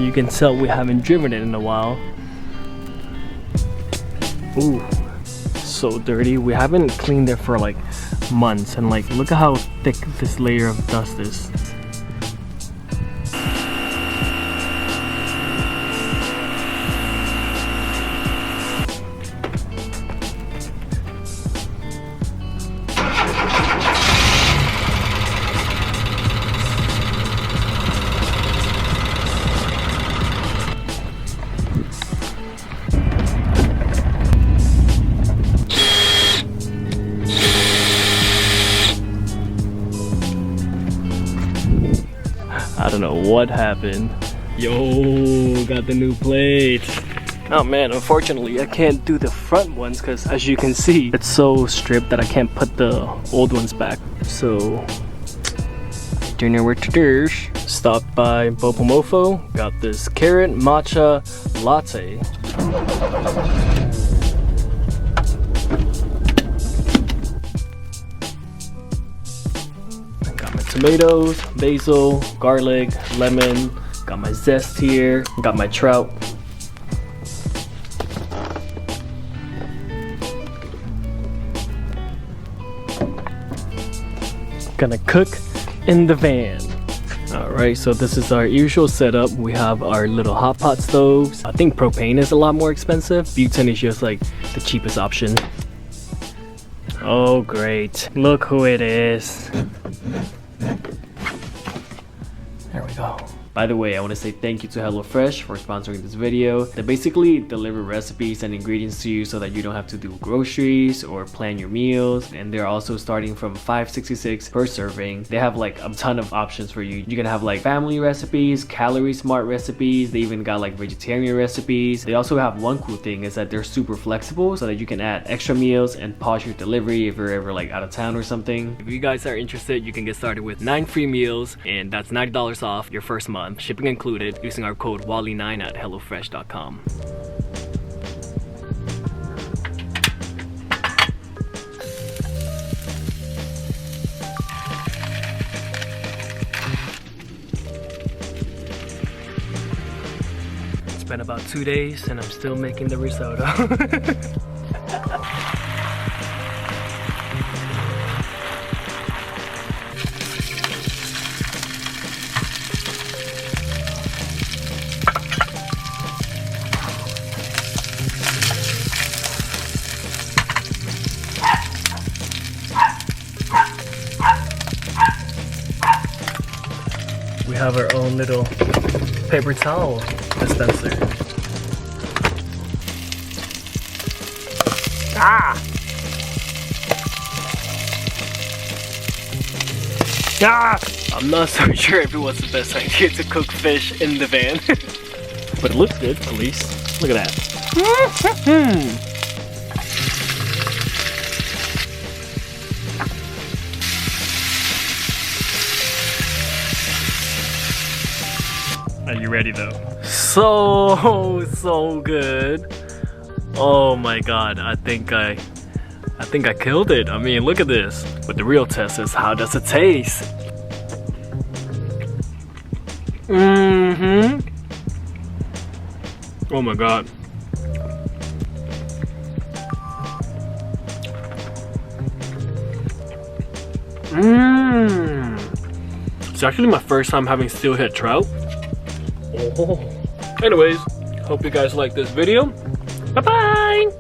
You can tell we haven't driven it in a while. Ooh, so dirty. We haven't cleaned it for like months, and like look at how thick this layer of dust is. I don't know what happened. Yo, got the new plate. Oh man, unfortunately I can't do the front ones because as you can see, it's so stripped that I can't put the old ones back. So, don't know where to do. Stopped by Bopomofo, got this carrot matcha latte. Tomatoes, basil, garlic, lemon, got my zest here, got my trout. Gonna cook in the van. Alright, so this is our usual setup. We have our little hot pot stoves. I think propane is a lot more expensive. Butane is just like the cheapest option. Oh great, look who it is. There we go. By the way, I want to say thank you to HelloFresh for sponsoring this video. They basically deliver recipes and ingredients to you so that you don't have to do groceries or plan your meals. And they're also starting from $5.66 per serving. They have like a ton of options for you. You can have like family recipes, calorie smart recipes. They even got like vegetarian recipes. They also have one cool thing is that they're super flexible so that you can add extra meals and pause your delivery if you're ever like out of town or something. If you guys are interested, you can get started with 9 free meals, and that's $90 off your first month. Shipping included, using our code WAHLIE9 at HelloFresh.com. It's been about 2 days and I'm still making the risotto. We have our own little paper towel dispenser. Ah! Ah! I'm not so sure if it was the best idea to cook fish in the van. But it looks good, at least. Look at that. Are you ready though? So good. Oh my god, I think I killed it. I mean, look at this. But the real test is, how does it taste? Oh my god. It's actually my first time having steelhead trout. Anyways, hope you guys like this video. Bye bye.